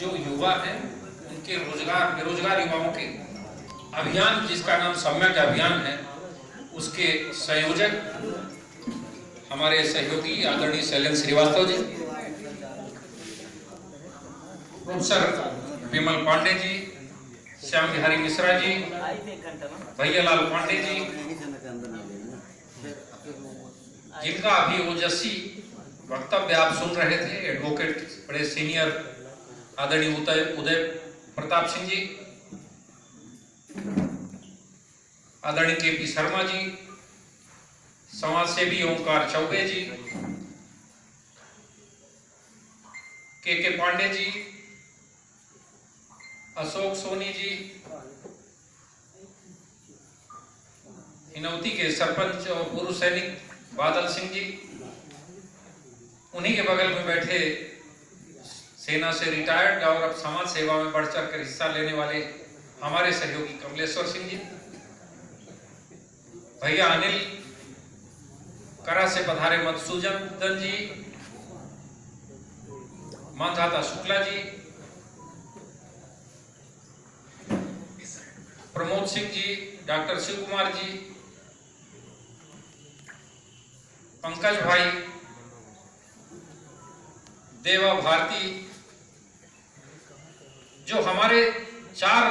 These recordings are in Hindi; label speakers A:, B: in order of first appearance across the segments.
A: जो युवा हैं उनके रोजगार, बेरोजगार युवाओं के अभियान जिसका नाम सम्यक अभियान है, उसके संयोजक हमारे सहयोगी आदरणीय शैलेंद्र श्रीवास्तव जी, प्रोफेसर विमल पांडे जी, श्याम बिहारी मिश्रा जी, भैयालाल पांडे जी, जिनका अभी ओजस्वी वक्तव्य आप सुन रहे थे, एडवोकेट बड़े सीनियर आदरणीय उदय प्रताप सिंह जी, आदरणीय के.पी. शर्मा जी, समाज सेवी ओंकार चौबे जी, के पांडे जी, अशोक सोनी जी, हिनौती के सरपंच और पूर्व सैनिक बादल सिंह जी, उन्हीं के बगल में बैठे सेना से रिटायर्ड और अब समाज सेवा में बढ़ चढ़ कर हिस्सा लेने वाले हमारे सहयोगी कमलेश्वर सिंह जी, भैया अनिल करा से पधारे मधुसूदन जी, मानधाता शुक्ला जी, प्रमोद सिंह जी, डॉक्टर शिव कुमार जी, पंकज भाई, देवा भारती, जो हमारे 4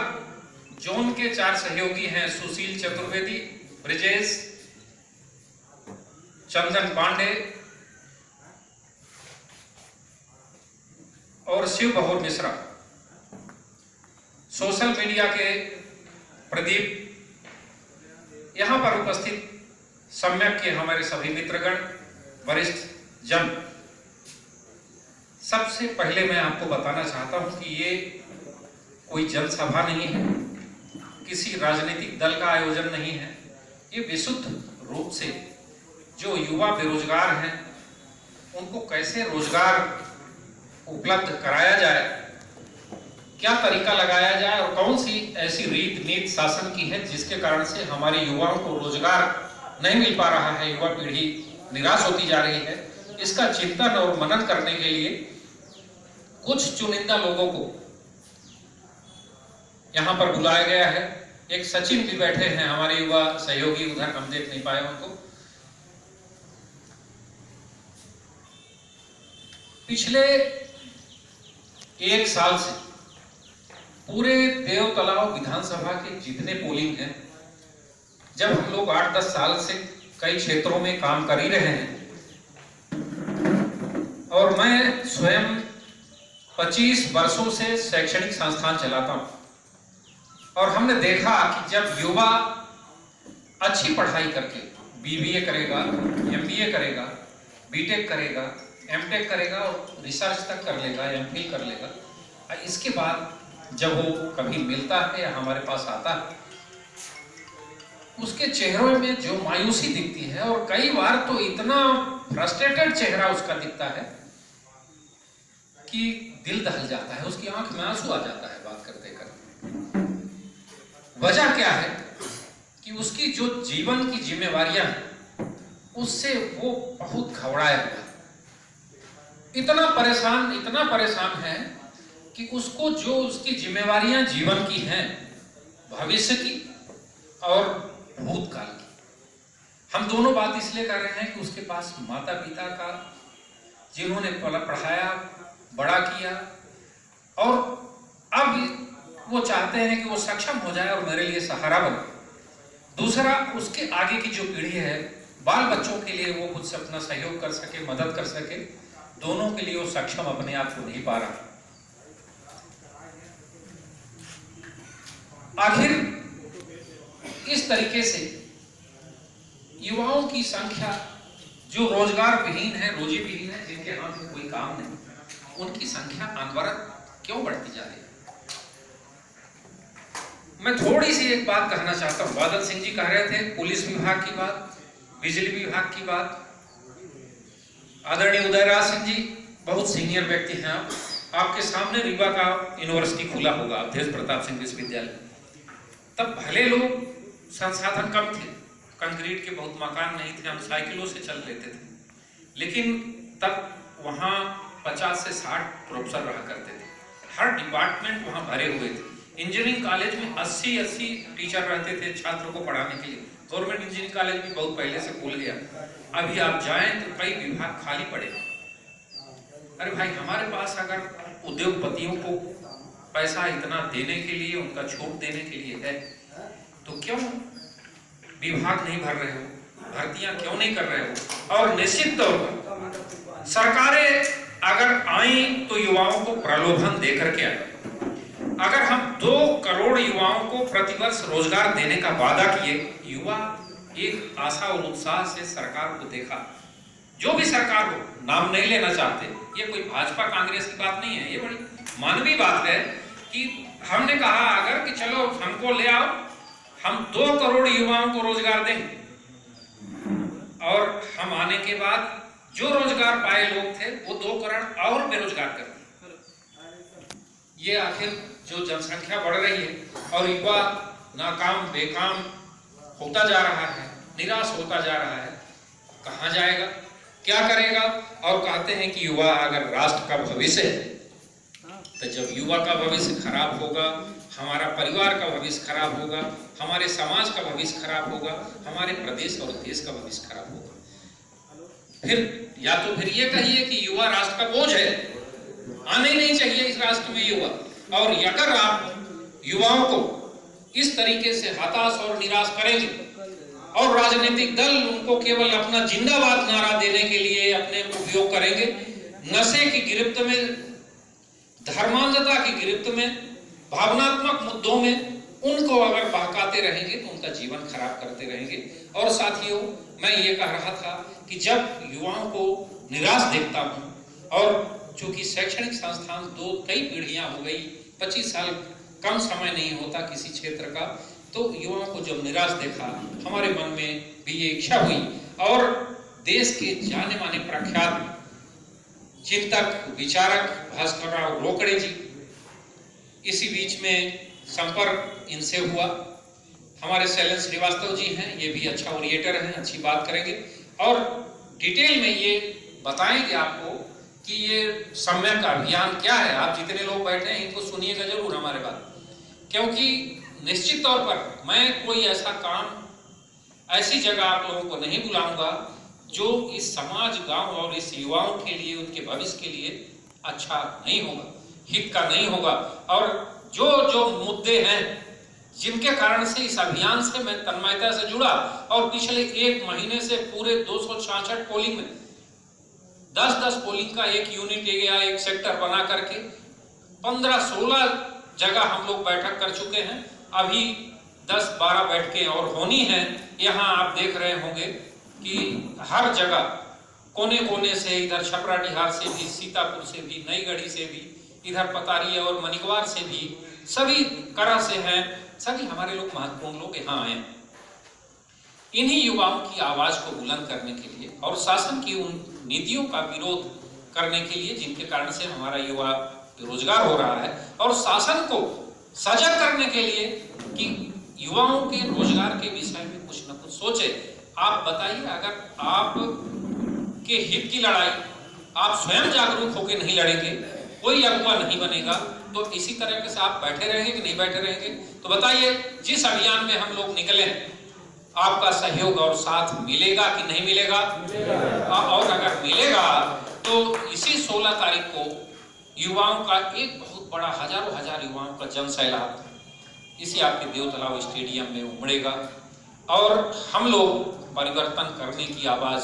A: जोन के 4 सहयोगी हैं, सुशील चतुर्वेदी, ब्रिजेश, चंदन पांडे और शिव बहुर मिश्रा, सोशल मीडिया के प्रदीप, यहां पर उपस्थित सम्यक के हमारे सभी मित्रगण, वरिष्ठ जन, सबसे पहले मैं आपको बताना चाहता हूं कि ये कोई जनसभा नहीं है, किसी राजनीतिक दल का आयोजन नहीं है। ये विशुद्ध रूप से जो युवा बेरोजगार हैं उनको कैसे रोजगार उपलब्ध कराया जाए, क्या तरीका लगाया जाए और कौन सी ऐसी रीत नीति शासन की है जिसके कारण से हमारे युवाओं को रोजगार नहीं मिल पा रहा है, युवा पीढ़ी निराश होती जा रही है, इसका चिंतन और मनन करने के लिए कुछ चुनिंदा लोगों को यहां पर बुलाया गया है। एक सचिन भी बैठे हैं हमारे युवा सहयोगी, उधर हम देख नहीं पाए उनको। पिछले 1 साल से पूरे देव तालाब विधानसभा के जितने पोलिंग हैं, जब हम लोग 8-10 साल से कई क्षेत्रों में काम कर ही रहे हैं और मैं स्वयं 25 वर्षों से शैक्षणिक संस्थान चलाता हूं और हमने देखा कि जब युवा अच्छी पढ़ाई करके बीबीए करेगा, एमबीए करेगा, बीटेक करेगा, एमटेक करेगा और रिसर्च तक कर लेगा, एमफिल कर लेगा, इसके बाद जब वो कभी मिलता है या हमारे पास आता है, उसके चेहरों में जो मायूसी दिखती है और कई बार तो इतना फ्रस्ट्रेटेड चेहरा उसका दिखता है कि दिल दहल जाता है, उसकी आंख में आंसू आ जाता है बात करते करते। वजह क्या है कि उसकी जो जीवन की जिम्मेवारियां हैं उससे वो बहुत घबराया हुआ है, इतना परेशान है कि उसको जो उसकी जिम्मेवारियां जीवन की हैं, भविष्य की और भूतकाल की, हम दोनों बात इसलिए कर रहे हैं कि उसके पास माता पिता का, जिन्होंने पढ़ाया, बड़ा किया और अब वो चाहते हैं कि वो सक्षम हो जाए और मेरे लिए सहारा बने। दूसरा, उसके आगे की जो पीढ़ी है, बाल बच्चों के लिए वो खुद से अपना सहयोग कर सके, मदद कर सके, दोनों के लिए वो सक्षम अपने आप को नहीं पा रहा। आखिर इस तरीके से युवाओं की संख्या जो रोजगार विहीन है, रोजी विहीन है, जिनके हाथ में कोई काम नहीं, उनकी संख्या अनवरत क्यों बढ़ती जा रही है? मैं थोड़ी सी एक बात कहना चाहता हूं। बादल सिंह जी कह रहे थे पुलिस विभाग की बात, बिजली विभाग की बात। आदरणीय उदयराज सिंह जी बहुत सीनियर व्यक्ति हैं, आपके सामने रीवा का यूनिवर्सिटी खुला होगा, अवधेश प्रताप सिंह विश्वविद्यालय। तब भले लोग संसाधन कम थे, कंक्रीट के बहुत मकान नहीं थे, हम साइकिलों से चल लेते थे, लेकिन तब वहां 50 से 60 प्रोफेसर रहा करते थे। हर डिपार्टमेंट वहां भरे हुए थे। इंजीनियरिंग कॉलेज में 80 टीचर रहते थे छात्रों को पढ़ाने के लिए। गवर्नमेंट इंजीनियरिंग कॉलेज भी बहुत पहले से खुल गया, अभी आप जाएं तो कई विभाग खाली पड़े। अरे भाई, हमारे पास अगर उद्योगपतियों को पैसा इतना देने के लिए, उनका छूट देने के लिए है, तो क्यों विभाग नहीं भर रहे हो, भर्तियां क्यों नहीं कर रहे हो? और निश्चित तौर पर सरकारें अगर आई तो युवाओं को प्रलोभन देकर के आए। अगर हम 2 करोड़ युवाओं को प्रतिवर्ष रोजगार देने का वादा किए, युवा एक आशा और उत्साह से सरकार को देखा। जो भी सरकार हो, नाम नहीं लेना चाहते, ये कोई भाजपा कांग्रेस की बात नहीं है, ये बड़ी मानवीय बात है कि हमने कहा अगर कि चलो हमको ले आओ, हम 2 करोड़ युवाओं को रोजगार देंगे, और हम आने के बाद जो रोजगार पाए लोग थे वो 2 करोड़ और बेरोजगार कर दिए। ये आखिर जो जनसंख्या बढ़ रही है और युवा नाकाम बेकाम होता जा रहा है, निराश होता जा रहा है, कहां जाएगा, क्या करेगा? और कहते हैं कि युवा अगर राष्ट्र का भविष्य है, तो जब युवा का भविष्य खराब होगा, हमारा परिवार का भविष्य खराब होगा, हमारे समाज का भविष्य खराब होगा, हमारे प्रदेश और देश का भविष्य खराब होगा। फिर या तो फिर ये कहिए कि युवा राष्ट्र का बोझ है, आने ही नहीं चाहिए इस राष्ट्र में युवा। और अगर आप युवाओं को इस तरीके से हताश और निराश करेंगे और राजनीतिक दल उनको केवल अपना जिंदाबाद नारा देने के लिए अपने उपयोग करेंगे, नशे की गिरफ्त में, धर्मांधता की गिरफ्त में, भावनात्मक मुद्दों में उनको अगर बहकाते रहेंगे तो उनका जीवन खराब करते रहेंगे। और साथियों, मैं ये कह रहा था कि जब युवाओं को निराश देखता हूं, और चूंकि शैक्षणिक संस्थान कई पीढ़ियां हो गई, 25 साल कम समय नहीं होता किसी क्षेत्र का, तो युवाओं को जब निराश देखा, हमारे मन में भी ये इच्छा हुई। और देश के जाने माने प्रख्यात चिंतक, विचारक भास्करराव रोकड़े जी, इसी बीच में संपर्क इनसे हुआ। हमारे शैलेंद्र श्रीवास्तव जी हैं, ये भी अच्छा ओरिएटर हैं, अच्छी बात करेंगे और डिटेल में ये बताएंगे आपको कि ये सम्यक अभियान क्या है। आप जितने लोग बैठे हैं इनको सुनिएगा जरूर हमारे बात, क्योंकि निश्चित तौर पर मैं कोई ऐसा काम, ऐसी जगह आप लोगों को नहीं बुलाऊंगा जो इस समाज, गांव और इस युवाओं के लिए, उनके भविष्य के लिए अच्छा नहीं होगा, हित का नहीं होगा। और जो जो मुद्दे हैं जिनके कारण से इस अभियान से मैं तन्मयता से जुड़ा, और पिछले 1 महीने से पूरे 266 पोलिंग में 10-10 पोलिंग का एक यूनिट या एक सेक्टर बना करके 15-16 जगह हम लोग बैठक कर चुके हैं। अभी 10-12 बैठकें और होनी हैं। यहाँ आप देख रहे होंगे कि हर जगह कोने कोने से, इधर छपराडीहार से भी, सीतापुर से भी, नईगढ़ी से भी, इधर पतारिया और मनिकवार से भी, सभी तरह से हैं। सभी हमारे लोग, महत्वपूर्ण लोग यहाँ आए इन्हीं युवाओं की आवाज को बुलंद करने के लिए और शासन की उन नीतियों का विरोध करने के लिए जिनके कारण से हमारा युवा बेरोजगार हो रहा है, और शासन को सजग करने के लिए कि युवाओं के रोजगार के विषय में कुछ न कुछ सोचे। आप बताइए, अगर आप के हित की लड़ाई आप स्वयं जागरूक होकर नहीं लड़ेंगे, कोई अगुवा नहीं बनेगा, तो इसी तरह से आप बैठे रहेंगे कि नहीं बैठे रहेंगे? तो बताइए, जिस अभियान में हम लोग निकले, आपका सहयोग और साथ मिलेगा कि नहीं मिलेगा? और अगर मिलेगा तो इसी 16 तारीख को युवाओं का एक बहुत बड़ा, हजारों हजार युवाओं का जन सैलाब इसी आपके देवतलाव स्टेडियम में उमड़ेगा, और हम लोग परिवर्तन करने की आवाज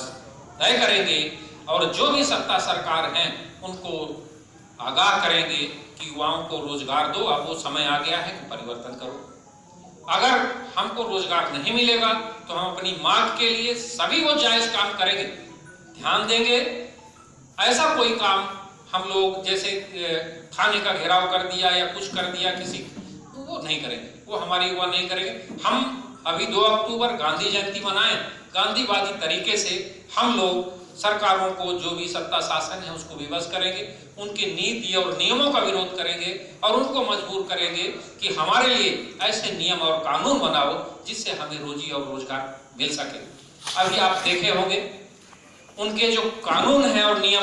A: तय करेंगे, और जो भी सत्ता सरकार हैं उनको आगाह करेंगे कि युवाओं को रोजगार दो, अब वो समय आ गया है कि परिवर्तन करो। अगर हमको रोजगार नहीं मिलेगा तो हम अपनी मांग के लिए सभी वो जायज काम करेंगे, ध्यान देंगे। ऐसा कोई काम हम लोग जैसे थाने का घेराव कर दिया या कुछ कर दिया किसी, तो वो नहीं करेंगे, वो हमारे युवा नहीं करेंगे। हम अभी 2 अक्टूबर गांधी जयंती मनाएं, गांधीवादी तरीके से हम लोग सरकारों को, जो भी सत्ता शासन है उसको विवश करेंगे, उनकी नीति और नियमों का विरोध करेंगे और उनको मजबूर करेंगे कि हमारे लिए ऐसे नियम और कानून बनाओ जिससे हमें रोजी और रोजगार मिल सके। अभी आप देखे होंगे उनके जो कानून है और नियम